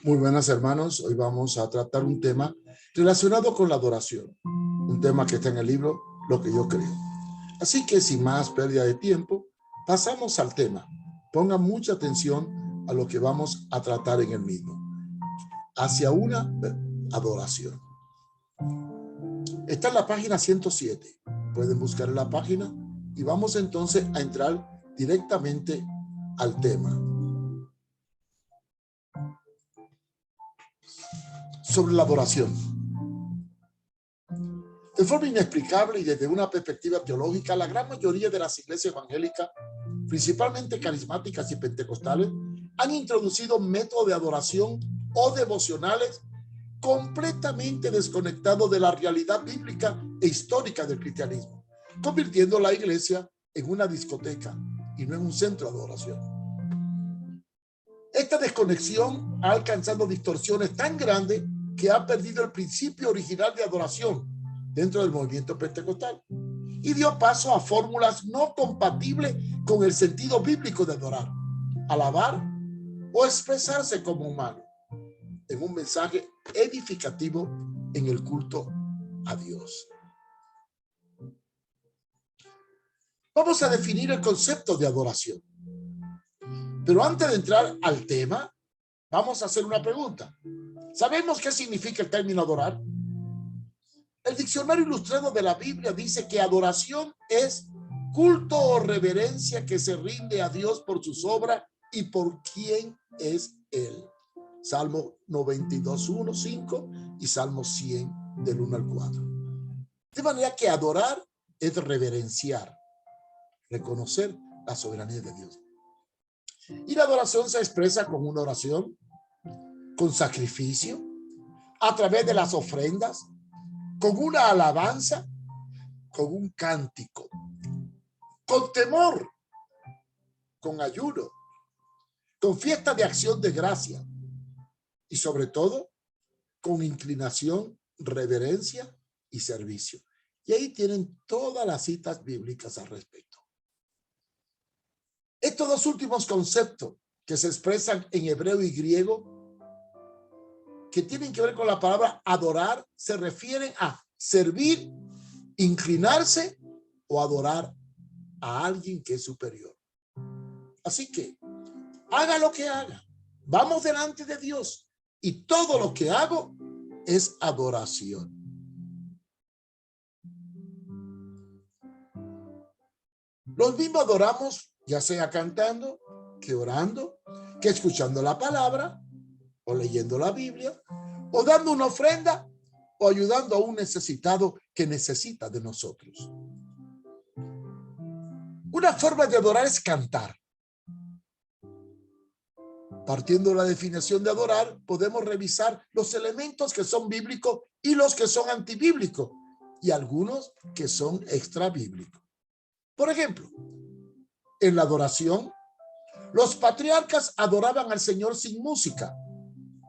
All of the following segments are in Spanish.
Muy buenas, hermanos. Hoy vamos a tratar un tema relacionado con la adoración. Un tema que está en el libro Lo que yo creo. Así que sin más pérdida de tiempo, pasamos al tema. Pongan mucha atención a lo que vamos a tratar en el mismo. Hacia una adoración. Está en la página 107. Pueden buscar en la página y vamos entonces a entrar directamente al tema. Sobre la adoración. De forma inexplicable y desde una perspectiva teológica, la gran mayoría de las iglesias evangélicas, principalmente carismáticas y pentecostales, han introducido métodos de adoración o devocionales completamente desconectados de la realidad bíblica e histórica del cristianismo, convirtiendo la iglesia en una discoteca y no en un centro de adoración. Esta desconexión ha alcanzado distorsiones tan grandes que ha perdido el principio original de adoración dentro del movimiento pentecostal y dio paso a fórmulas no compatibles con el sentido bíblico de adorar, alabar o expresarse como humano en un mensaje edificativo en el culto a Dios. Vamos a definir el concepto de adoración. Pero antes de entrar al tema, vamos a hacer una pregunta. ¿Sabemos qué significa el término adorar? El diccionario ilustrado de la Biblia dice que adoración es culto o reverencia que se rinde a Dios por sus obras y por quién es Él. Salmo 92, 5 y Salmo 100 del 1 al 4. De manera que adorar es reverenciar, reconocer la soberanía de Dios. Y la adoración se expresa con una oración, con sacrificio, a través de las ofrendas, con una alabanza, con un cántico, con temor, con ayuno, con fiesta de acción de gracia y sobre todo con inclinación, reverencia y servicio. Y ahí tienen todas las citas bíblicas al respecto. Estos dos últimos conceptos que se expresan en hebreo y griego, que tienen que ver con la palabra adorar, se refieren a servir, inclinarse o adorar a alguien que es superior. Así que haga lo que haga, vamos delante de Dios y todo lo que hago es adoración. Los mismos adoramos ya sea cantando, que orando, que escuchando la palabra o leyendo la Biblia o dando una ofrenda o ayudando a un necesitado que necesita de nosotros. Una forma de adorar es cantar. Partiendo de la definición de adorar, podemos revisar los elementos que son bíblicos y los que son antibíblicos y algunos que son extrabíblicos. Por ejemplo, en la adoración, los patriarcas adoraban al Señor sin música,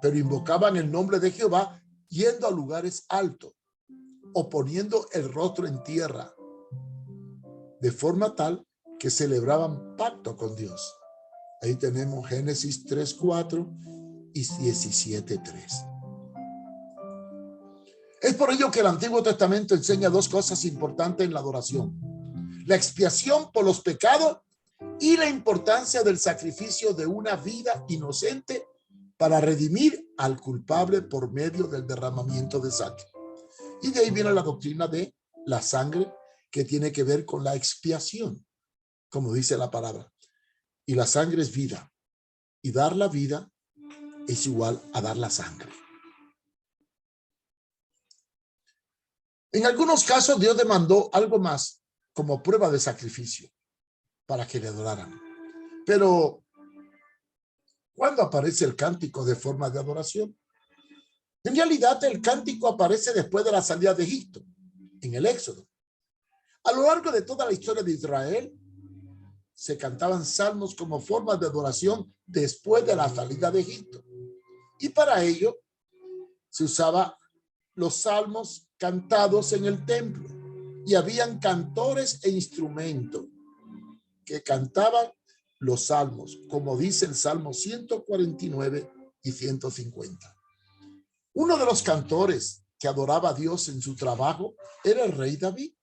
pero invocaban el nombre de Jehová yendo a lugares altos o poniendo el rostro en tierra, de forma tal que celebraban pacto con Dios. Ahí tenemos Génesis 3:4 y 17:3. Es por ello que el Antiguo Testamento enseña dos cosas importantes en la adoración: la expiación por los pecados y la importancia del sacrificio de una vida inocente para redimir al culpable por medio del derramamiento de sangre. Y de ahí viene la doctrina de la sangre, que tiene que ver con la expiación, como dice la palabra. Y la sangre es vida, y dar la vida es igual a dar la sangre. En algunos casos Dios demandó algo más como prueba de sacrificio para que le adoraran. Pero ¿cuándo aparece el cántico de forma de adoración? En realidad el cántico aparece después de la salida de Egipto, en el Éxodo. A lo largo de toda la historia de Israel, se cantaban salmos como forma de adoración después de la salida de Egipto. Y para ello se usaba los salmos cantados en el templo. Y habían cantores e instrumentos que cantaban los salmos, como dice el Salmo 149 y 150. Uno de los cantores que adoraba a Dios en su trabajo era el rey David.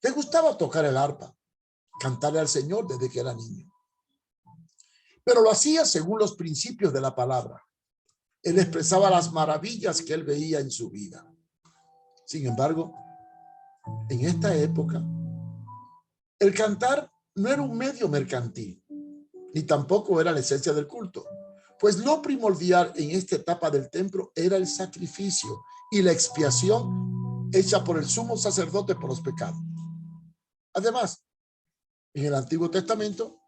Le gustaba tocar el arpa, cantarle al Señor desde que era niño. Pero lo hacía según los principios de la palabra. Él expresaba las maravillas que él veía en su vida. Sin embargo, en esta época, el cantar no era un medio mercantil, ni tampoco era la esencia del culto, pues lo primordial en esta etapa del templo era el sacrificio y la expiación hecha por el sumo sacerdote por los pecados. Además, en el Antiguo Testamento,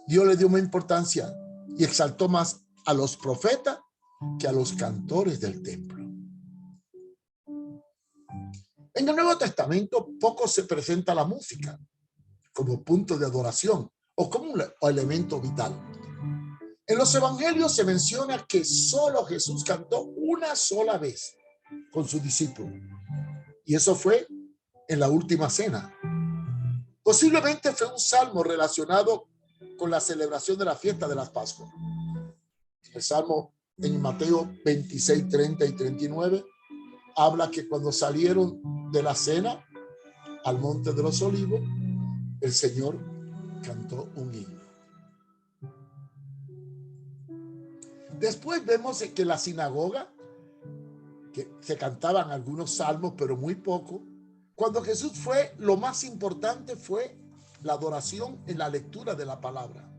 Dios le dio una importancia y exaltó más a los profetas que a los cantores del templo. En el Nuevo Testamento poco se presenta la música como punto de adoración o como un elemento vital. En los evangelios se menciona que solo Jesús cantó una sola vez con sus discípulos, y eso fue en la última cena. Posiblemente fue un salmo relacionado con la celebración de la fiesta de las Pascuas. El salmo en Mateo 26, 30 y 39 habla que cuando salieron de la cena al monte de los olivos, el Señor cantó un himno. Después vemos que en la sinagoga que se cantaban algunos salmos, pero muy poco. Cuando Jesús fue, lo más importante fue la adoración en la lectura de la palabra.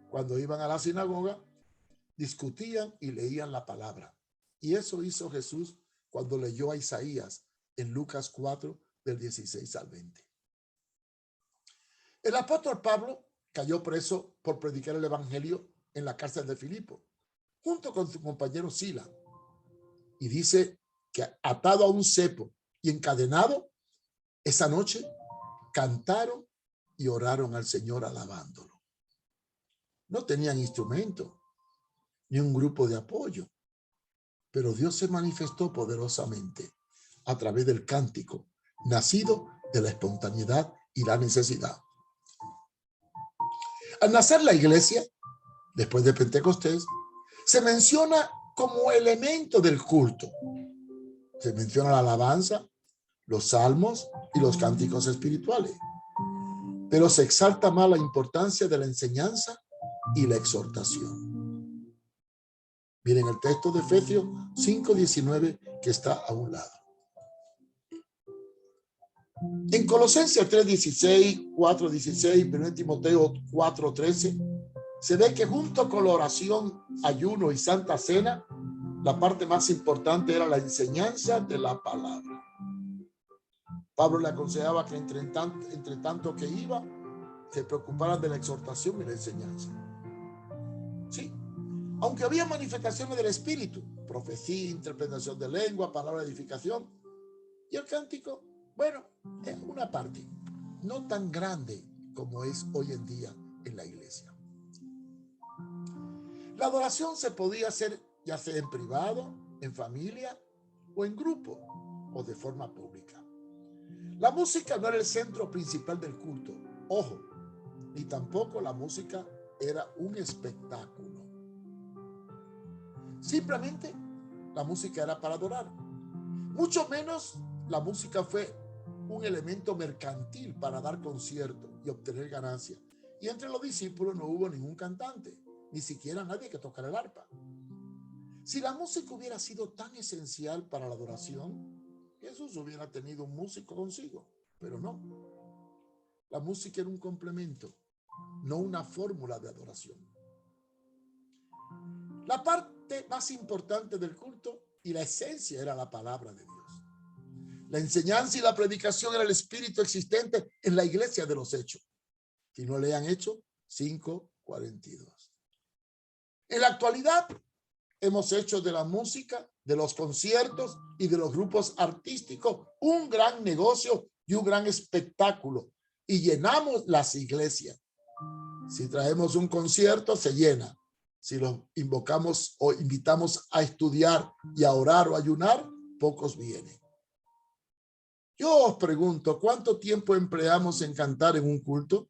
Cuando iban a la sinagoga, discutían y leían la palabra. Y eso hizo Jesús cuando leyó a Isaías en Lucas 4, del 16 al 20. El apóstol Pablo cayó preso por predicar el evangelio en la cárcel de Filipo, junto con su compañero Sila. Y dice que atado a un cepo y encadenado, esa noche cantaron y oraron al Señor alabándolo. No tenían instrumento ni un grupo de apoyo, pero Dios se manifestó poderosamente a través del cántico, nacido de la espontaneidad y la necesidad. Al nacer la iglesia, después de Pentecostés, se menciona como elemento del culto. Se menciona la alabanza, los salmos y los cánticos espirituales. Pero se exalta más la importancia de la enseñanza y la exhortación. Miren el texto de Efesios 5:19 que está a un lado. En Colosenses 3:16, 4:16, 1 Timoteo 4:13, se ve que junto con la oración, ayuno y santa cena, la parte más importante era la enseñanza de la palabra. Pablo le aconsejaba que entre tanto que iba, se preocuparan de la exhortación y la enseñanza. Sí, aunque había manifestaciones del Espíritu, profecía, interpretación de lengua, palabra de edificación, y el cántico, bueno, es una parte, no tan grande como es hoy en día en la iglesia. La adoración se podía hacer ya sea en privado, en familia o en grupo o de forma pública. La música no era el centro principal del culto, ojo, ni tampoco la música era un espectáculo. Simplemente la música era para adorar. Mucho menos la música fue un elemento mercantil para dar conciertos y obtener ganancias. Y entre los discípulos no hubo ningún cantante, ni siquiera nadie que tocara el arpa. Si la música hubiera sido tan esencial para la adoración, Jesús hubiera tenido un músico consigo, pero no. La música era un complemento, no una fórmula de adoración. La parte más importante del culto y la esencia era la palabra de Dios. La enseñanza y la predicación era el espíritu existente en la iglesia de los Hechos. Si no lean Hechos 5:42. En la actualidad, hemos hecho de la música, de los conciertos y de los grupos artísticos un gran negocio y un gran espectáculo, y llenamos las iglesias. Si traemos un concierto, se llena. Si los invocamos o invitamos a estudiar y a orar o ayunar, pocos vienen. Yo os pregunto, ¿cuánto tiempo empleamos en cantar en un culto?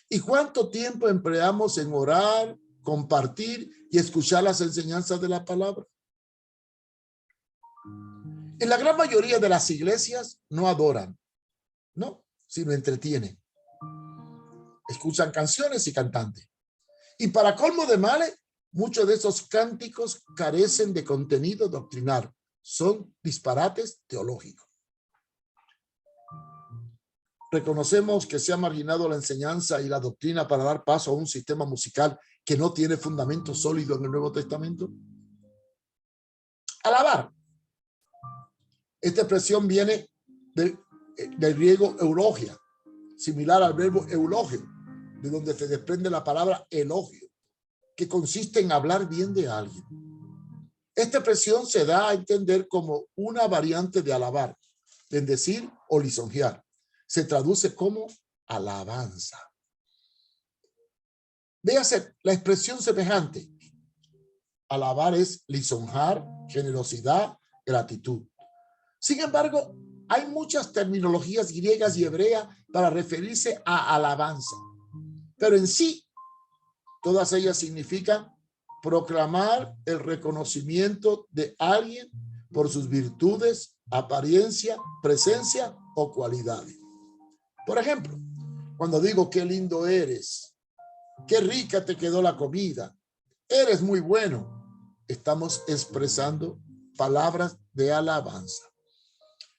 ¿Y cuánto tiempo empleamos en orar, compartir y escuchar las enseñanzas de la palabra. En la gran mayoría de las iglesias no adoran, no, sino entretienen. Escuchan canciones y cantantes. Y para colmo de males, muchos de esos cánticos carecen de contenido doctrinal. Son disparates teológicos. Reconocemos que se ha marginado la enseñanza y la doctrina para dar paso a un sistema musical que no tiene fundamento sólido en el Nuevo Testamento. Alabar. Esta expresión viene del griego eulogia, similar al verbo eulogio, de donde se desprende la palabra elogio, que consiste en hablar bien de alguien. Esta expresión se da a entender como una variante de alabar, bendecir o lisonjear. Se traduce como alabanza. Véase la expresión semejante. Alabar es lisonjar, generosidad, gratitud. Sin embargo, hay muchas terminologías griegas y hebreas para referirse a alabanza, pero en sí, todas ellas significan proclamar el reconocimiento de alguien por sus virtudes, apariencia, presencia o cualidades. Por ejemplo, cuando digo qué lindo eres, qué rica te quedó la comida, eres muy bueno, estamos expresando palabras de alabanza.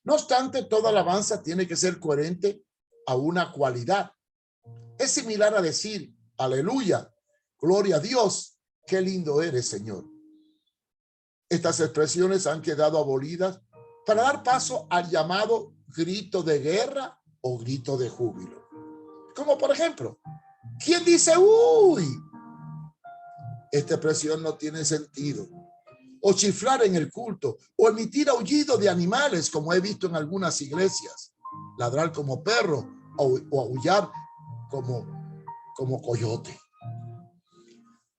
No obstante, toda alabanza tiene que ser coherente a una cualidad. Es similar a decir, aleluya, gloria a Dios, qué lindo eres, Señor. Estas expresiones han quedado abolidas para dar paso al llamado grito de guerra o grito de júbilo. Como por ejemplo, ¿quién dice uy? Esta expresión no tiene sentido. O chiflar en el culto, o emitir aullido de animales, como he visto en algunas iglesias, ladrar como perro o aullar como coyote.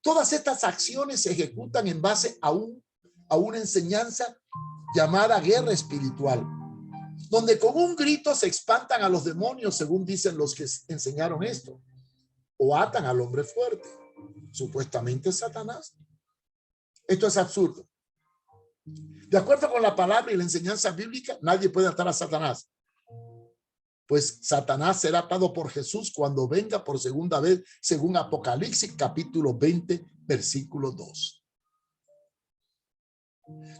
Todas estas acciones se ejecutan en base a una enseñanza llamada guerra espiritual, donde con un grito se espantan a los demonios, según dicen los que enseñaron esto, o atan al hombre fuerte, supuestamente Satanás. Esto es absurdo. De acuerdo con la palabra y la enseñanza bíblica, nadie puede atar a Satanás, pues Satanás será atado por Jesús cuando venga por segunda vez, según Apocalipsis capítulo 20, versículo 2.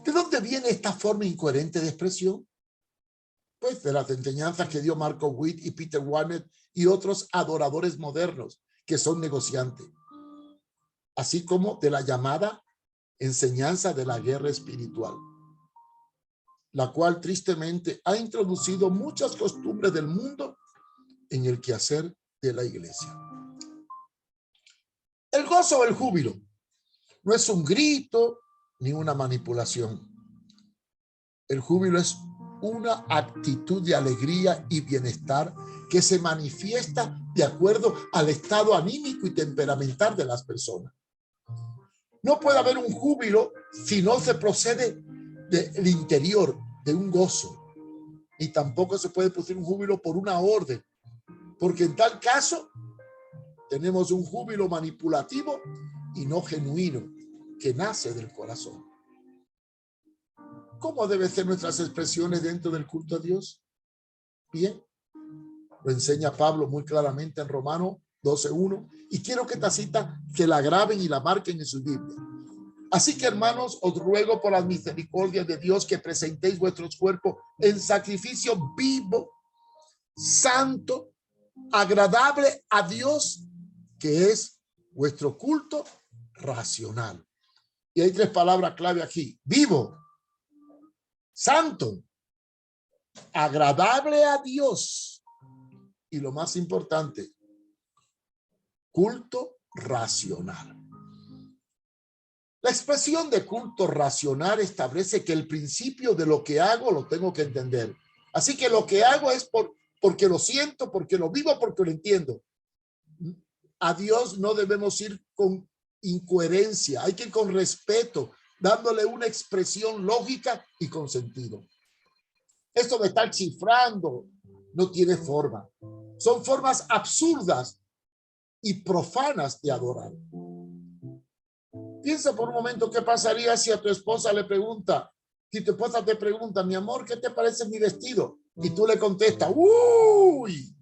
¿De dónde viene esta forma incoherente de expresión? Pues de las enseñanzas que dio Marco Witt y Peter Warner y otros adoradores modernos que son negociantes, así como de la llamada enseñanza de la guerra espiritual, la cual tristemente ha introducido muchas costumbres del mundo en el quehacer de la iglesia. El gozo o el júbilo no es un grito ni una manipulación. El júbilo es una actitud de alegría y bienestar que se manifiesta de acuerdo al estado anímico y temperamental de las personas. No puede haber un júbilo si no se procede del interior, de un gozo. Y tampoco se puede producir un júbilo por una orden, porque en tal caso tenemos un júbilo manipulativo y no genuino, que nace del corazón. ¿Cómo deben ser nuestras expresiones dentro del culto a Dios? Bien, lo enseña Pablo muy claramente en Romanos 12:1, y quiero que esta cita se la graben y la marquen en su Biblia. Así que, hermanos, os ruego por las misericordias de Dios que presentéis vuestros cuerpos en sacrificio vivo, santo, agradable a Dios, que es vuestro culto racional. Y hay tres palabras clave aquí: vivo, santo, agradable a Dios, y lo más importante, culto racional. La expresión de culto racional establece que el principio de lo que hago lo tengo que entender. Así que lo que hago es porque lo siento, porque lo vivo, porque lo entiendo. A Dios no debemos ir con incoherencia, hay que ir con respeto, dándole una expresión lógica y con sentido. Esto de estar cifrando no tiene forma. Son formas absurdas y profanas de adorar. Piensa por un momento qué pasaría si a tu esposa le pregunta, si tu esposa te pregunta, mi amor, ¿qué te parece mi vestido? Y tú le contestas, uy,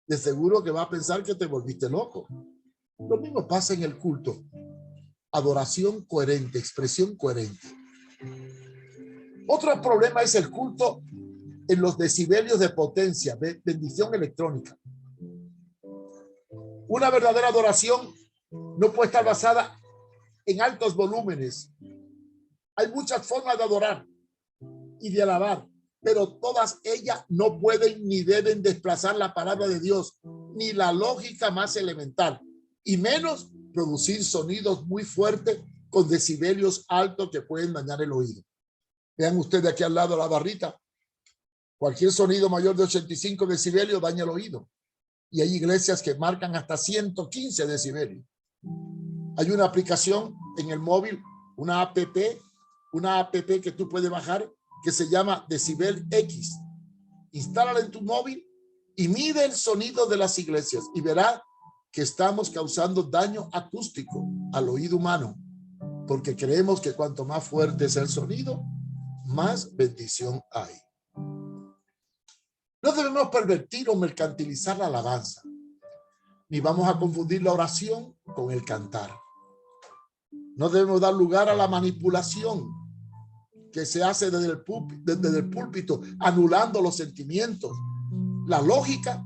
de seguro que va a pensar que te volviste loco. Lo mismo pasa en el culto. Adoración coherente, expresión coherente. Otro problema es el culto en los decibelios de potencia, de bendición electrónica. Una verdadera adoración no puede estar basada en altos volúmenes. Hay muchas formas de adorar y de alabar, pero todas ellas no pueden ni deben desplazar la palabra de Dios, ni la lógica más elemental, y menos producir sonidos muy fuertes con decibelios altos que pueden dañar el oído. Vean ustedes aquí al lado la barrita. Cualquier sonido mayor de 85 decibelios daña el oído. Y hay iglesias que marcan hasta 115 decibelios. Hay una aplicación en el móvil, una app que tú puedes bajar que se llama Decibel X. Instálala en tu móvil y mide el sonido de las iglesias y verá que estamos causando daño acústico al oído humano, porque creemos que cuanto más fuerte es el sonido, más bendición hay. No debemos pervertir o mercantilizar la alabanza, ni vamos a confundir la oración con el cantar. No debemos dar lugar a la manipulación que se hace desde el púlpito, anulando los sentimientos, la lógica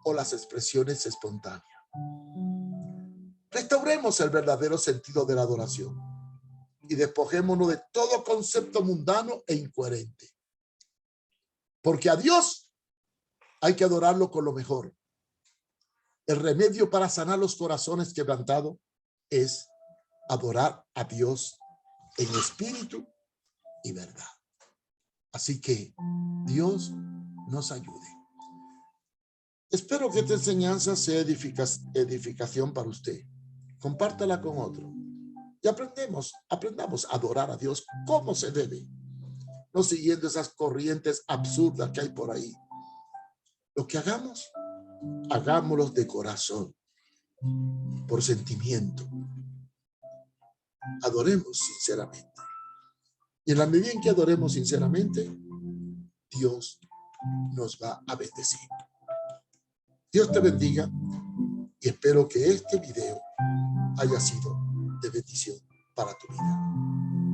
o las expresiones espontáneas. Restauremos el verdadero sentido de la adoración y despojémonos de todo concepto mundano e incoherente. Porque a Dios hay que adorarlo con lo mejor. El remedio para sanar los corazones quebrantados es adorar a Dios en espíritu y verdad. Así que Dios nos ayude. Espero que esta enseñanza sea edificación para usted. Compártala con otro. Y aprendamos a adorar a Dios como se debe, no siguiendo esas corrientes absurdas que hay por ahí. Lo que hagamos, hagámoslo de corazón, por sentimiento. Adoremos sinceramente. Y en la medida en que adoremos sinceramente, Dios nos va a bendecir. Dios te bendiga y espero que este video haya sido de bendición para tu vida.